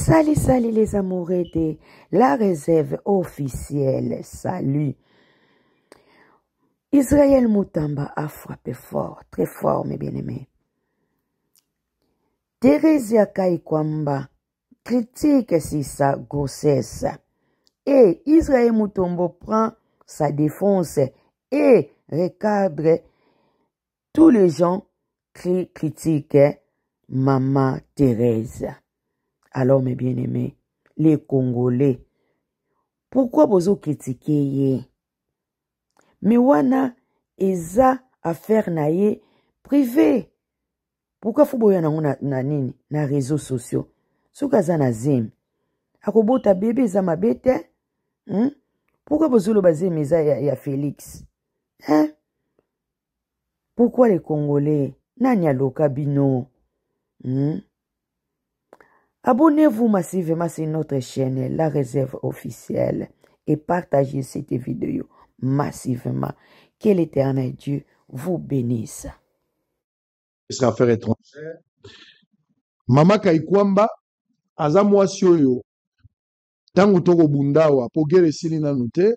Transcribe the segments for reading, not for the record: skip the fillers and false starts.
Salut les amoureux de la réserve officielle. Salut. Israël Moutamba a frappé fort, très fort, mes bien-aimés. Thérèse Kaikwamba critique sur sa grossesse. Et Israël Moutombo prend sa défense et recadre tous les gens qui critiquent Maman Thérèse. Alors, mes bien-aimés, les Congolais, pourquoi vous critiquez? Mais wana eza affaire na ye privé. Pourquoi faut boya na nini na réseaux sociaux? Souka za na zim. Akobota bébé za mabete? Pourquoi vous le basez meza ya Félix? Hein? Pourquoi les Congolais? Nanya loka bino? Abonnez-vous massivement sur notre chaîne La Réserve Officielle et partagez cette vidéo massivement. Que l'Éternel Dieu vous bénisse. Affaires étrangères. Mama Kaikwamba aza mwasi oyo tango toko bundawa po guerre sili nanu te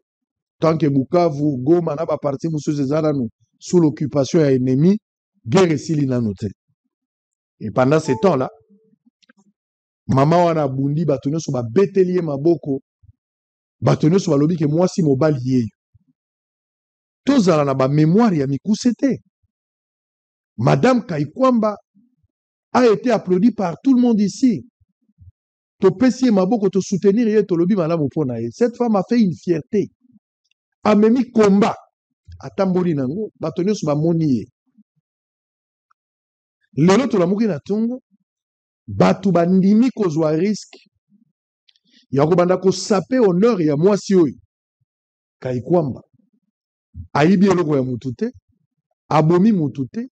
tant que Bukavu Goma na ba parti mosusu ezala nu sous l'occupation ya ennemi guerre sili nanu te. Et pendant ce temps-là, mama wana bundi bato nyonso babeteli ye maboko, bato nyonso balobi ke mwasi mobali ye. Tozala na ba mémoire ya mikuse te. Madame Kaikwamba a été applaudie par tout le monde ici. Topesi maboko to soutenir ye to lobi malamu pona ye. Cette femme a fait une fierté. A memi combat atamboli nango bato nyonso ba moni ye. Lelo to lamuki na tongo bato bandimi kozwa risque ya kobanda ko sape honneur ya mwasi oyo Kaikwamba. Ayibi eloko ya mutu te, abomi mutu te,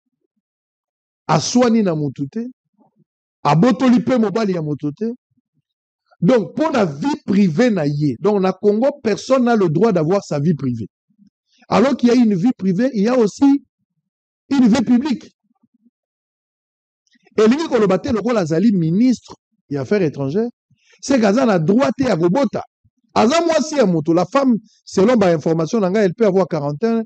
aswani na mutu te, abotoli pe mobali ya mutu te. Donc, pour la vie privée na ye. Donc, na Congo, personne n'a le droit d'avoir sa vie privée. Alors qu'il y a une vie privée, il y a aussi une vie publique. Et lui, quand le bâtait, le rôle Azali, ministre des Affaires étrangères, c'est qu'Azan a droit à Gobota. Azan, moi, si la femme, selon ma information, elle peut avoir 40 ans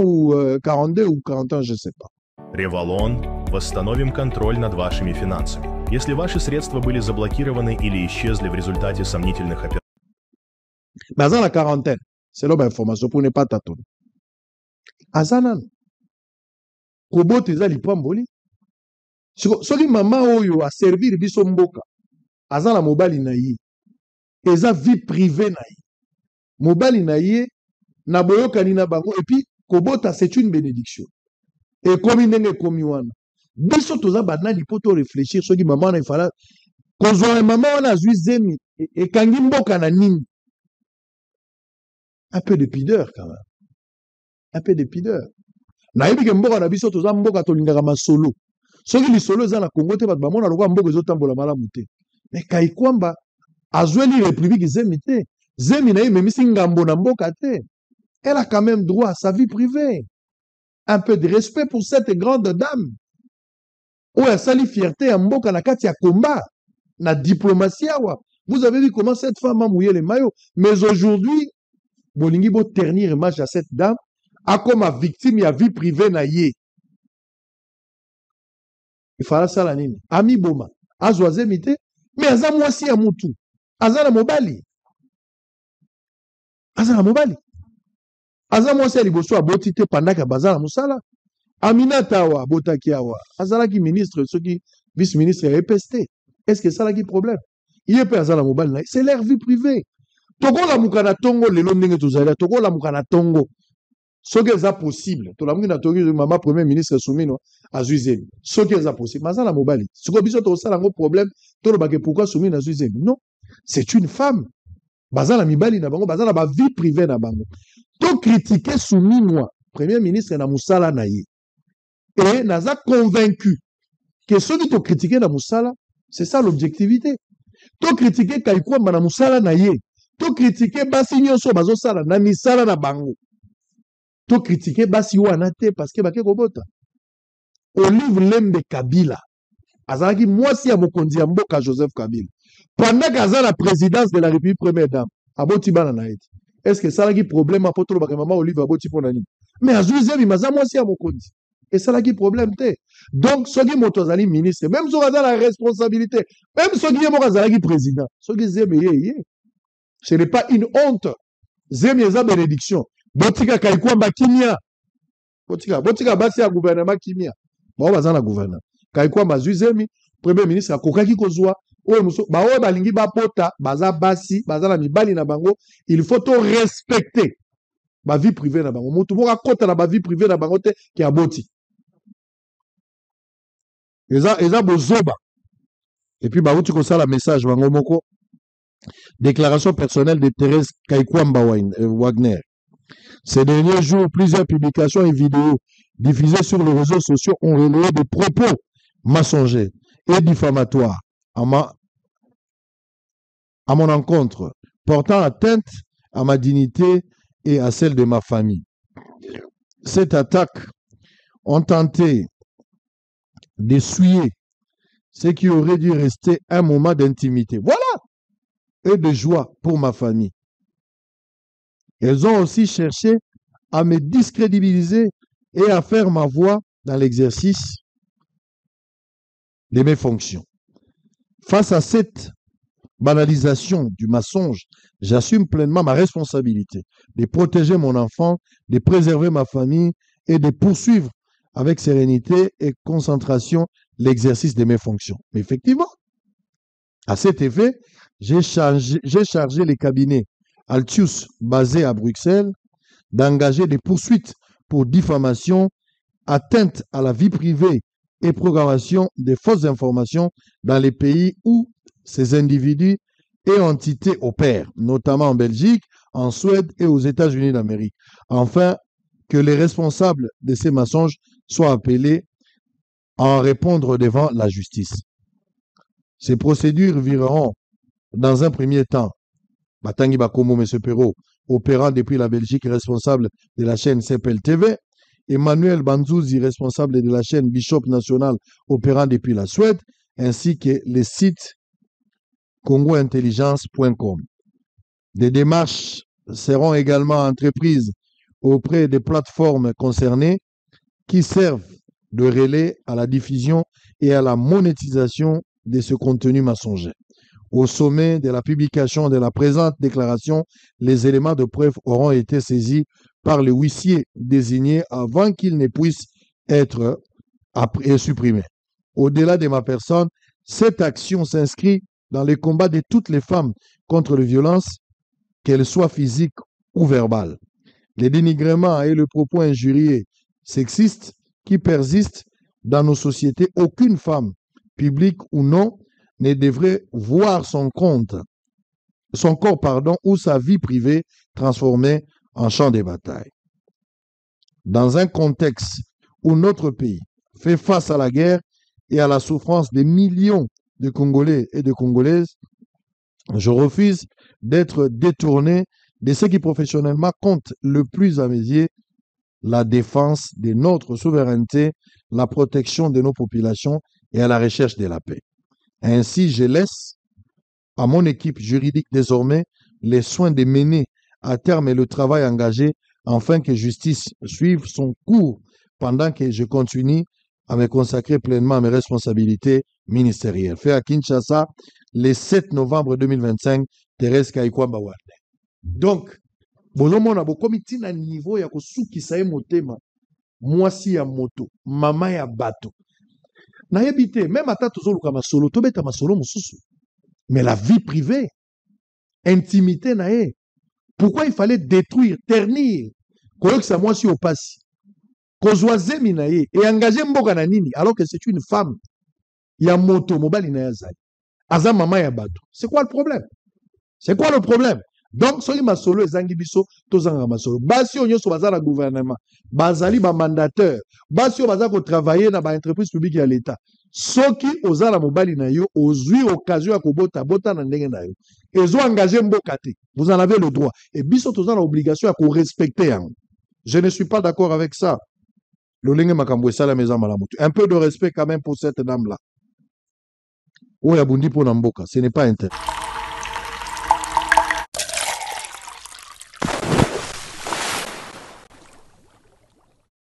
ou 42 ou 40 ans, je ne sais pas. Револон. Восстановим контроль над вашими финансами. Если ваши средства были заблокированы или исчезли в результате сомнительных операций. Azan la quarantaine, selon ma information, pour ne pas tâtonner. Azanan, Kobot ezali pamboli. Soki mama oyo a servir biso mboka, Azan la mobali na ye. Eza vie privée na ye. Mobali na ye, na boyokani na bango, et puis Kobota c'est une bénédiction. Et comme il n'est comme wana. Biso toza banali poto réfléchir soki maman na ifala kozwa maman wana azwi zemi et kangi mboka na nini. Un peu de pudeur quand même. Un peu de pudeur. Na yebi ke mboka na biso toza mboka tolingaka masolo. Soki li solo za na Congo te bat ba mona lokwa mboka ezotambola malamu te. Mais Kaikwamba azweli république zemi te. Zemi na ye memisi ngambo na mboka te. Elle a quand même droit à sa vie privée. Un peu de respect pour cette grande dame. Ou a sali fierté à mboka na kati ya combat, na diplomatie awa. Vous avez vu comment cette femme a mouillé les maillots. Mais aujourd'hui, bolingi bo ternir image à cette dame, a comme a victime ya vie privée na ye. Il fallait ça la nini. Ami Boma, azwaze mite, mais aza mwasi ya mutu. Aza na mobali. Aza na mobali. Aza mwasi ya liboso aboti te pendant ka baza na musala. Aminata awa, botaki awa, azalaki ministre, ceux qui vice-ministre repesté. Est-ce que ça là qui problème? Il est pas azala mobile, c'est leur vie privée. Toko la mukana tongo le londenge tozala, toko la mukana tongo. Ce qui est possible. To la mukana tongo maman premier ministre Soumino azuizemi. Ce qui est possible, azala mobile. Ce que biso to sala ngo problème, to lo bake pourquoi Soumino azuizemi? Non, c'est une femme. Bazala mibali na bango, bazala ba vie privée na bango. To critiquer Soumino, premier ministre na musala na ye. Et Naza convaincu que ceux qui t'ont critiqué dans Moussala, c'est ça l'objectivité. T'ont critiqué Kaikwamba na Moussala na ye. T'ont critiqué Basi Nyonso Bazo Sala na Misala na Bango. T'ont critiqué Basi Wanate parce que Bake Kobota. Olive Lembe Kabila. Azalaki mwasi ya mokonzi ya mboka Joseph Kabila. pendant qu'Aza la présidence de la République première dame, aboti bana na eti. Est-ce que ça a un problème à poto ba maman Olive aboti ponani? Mais à deuxième il maza moi si à mon compte. Et ça a un problème te. Donc ce qui motozali ministre, même si on a la responsabilité, même ce qui est mon azalaki président, ce qui est ce n'est pas une honte. Zemi eza bénédiction. Botika Kaikwamba kimia. Botika basi ya gouvernement kimia. Ba baza na gouvernement. Kaikwamba zemi premier ministre akokaki kozwa oyo muso ba oyo balingi bapota baza basi baza na mibali na bango, il faut to respecter ba vie privée na bango. Mutu moka kota na ba vie privée na bango te ki aboti. Eza bozoba. Et puis ba uti ko sala message bango moko. Déclaration personnelle de Thérèse Kaikwamba Wagner. Ces derniers jours, plusieurs publications et vidéos diffusées sur les réseaux sociaux ont relayé des propos mensongers et diffamatoires à mon encontre, portant atteinte à ma dignité et à celle de ma famille. Cette attaque ont tenté d'essuyer ce qui aurait dû rester un moment d'intimité. Voilà! Et de joie pour ma famille. Elles ont aussi cherché à me discrédibiliser et à faire ma voix dans l'exercice de mes fonctions. Face à cette banalisation du mensonge, j'assume pleinement ma responsabilité de protéger mon enfant, de préserver ma famille et de poursuivre avec sérénité et concentration l'exercice de mes fonctions. Mais effectivement, à cet effet, j'ai chargé les cabinets Altius basés à Bruxelles d'engager des poursuites pour diffamation, atteinte à la vie privée et programmation des fausses informations dans les pays où ces individus et entités opèrent, notamment en Belgique, en Suède et aux États-Unis d'Amérique. Enfin, que les responsables de ces mensonges soient appelés à en répondre devant la justice. Ces procédures vireront dans un premier temps, Batangi Bakomo, M. Perrault, opérant depuis la Belgique, responsable de la chaîne CPL TV, Emmanuel Banzouzi, responsable de la chaîne Bishop National, opérant depuis la Suède, ainsi que les sites congointelligence.com. Des démarches seront également entreprises auprès des plateformes concernées qui servent de relais à la diffusion et à la monétisation de ce contenu mensonger. Au sommet de la publication de la présente déclaration, les éléments de preuve auront été saisis par le huissier désigné avant qu'il ne puisse être supprimé. Au-delà de ma personne, cette action s'inscrit dans le combat de toutes les femmes contre les violences, qu'elles soient physiques ou verbales. Les dénigrements et le propos injurieux sexistes qui persistent dans nos sociétés, aucune femme, publique ou non, ne devrait voir son corps ou sa vie privée transformée en champ de bataille. Dans un contexte où notre pays fait face à la guerre et à la souffrance des millions de Congolais et de Congolaises, je refuse d'être détourné de ce qui professionnellement compte le plus à mes yeux, la défense de notre souveraineté, la protection de nos populations et à la recherche de la paix. Ainsi, je laisse à mon équipe juridique désormais les soins de mener à terme le travail engagé afin que justice suive son cours pendant que je continue à me consacrer pleinement à mes responsabilités ministérielles. Fait à Kinshasa le 7 novembre 2025, Thérèse Kaikwamba Wagner. Donc, bozomona bokomi tina niveau ya kosukisa ye motema mwasi ya moto mama ya bato nayebi te même ata tozoluka masolo tobeta masolo mosusu mais la vie privée intimité na ye pourquoi il fallait détruire ternir koyokisa mwasi opasi kozwa zemi na ye et engager mboka na nini alors que c'est une femme ya moto mobali na ye azali aza mama ya bato c'est quoi le problème donc soki masolo ezangi biso tozanga masolo basi oyo nyonso baza na gouvernement bazali bamandateur basi oyo baza kotravailler na baentreprise publique ya l'État soki oza na mobali na yo ozwi occasion ya kobota na ndenge na yo ezo engagé mboka te vous en avez le droit et biso toza na obligation ya korespecter yango. Je ne suis pas d'accord avec ça. Lolenge makambo esala meza malamu. Un peu de respect quand même pour cette dame là oyo abundi mpo na mboka, ce n'est pas intérêt.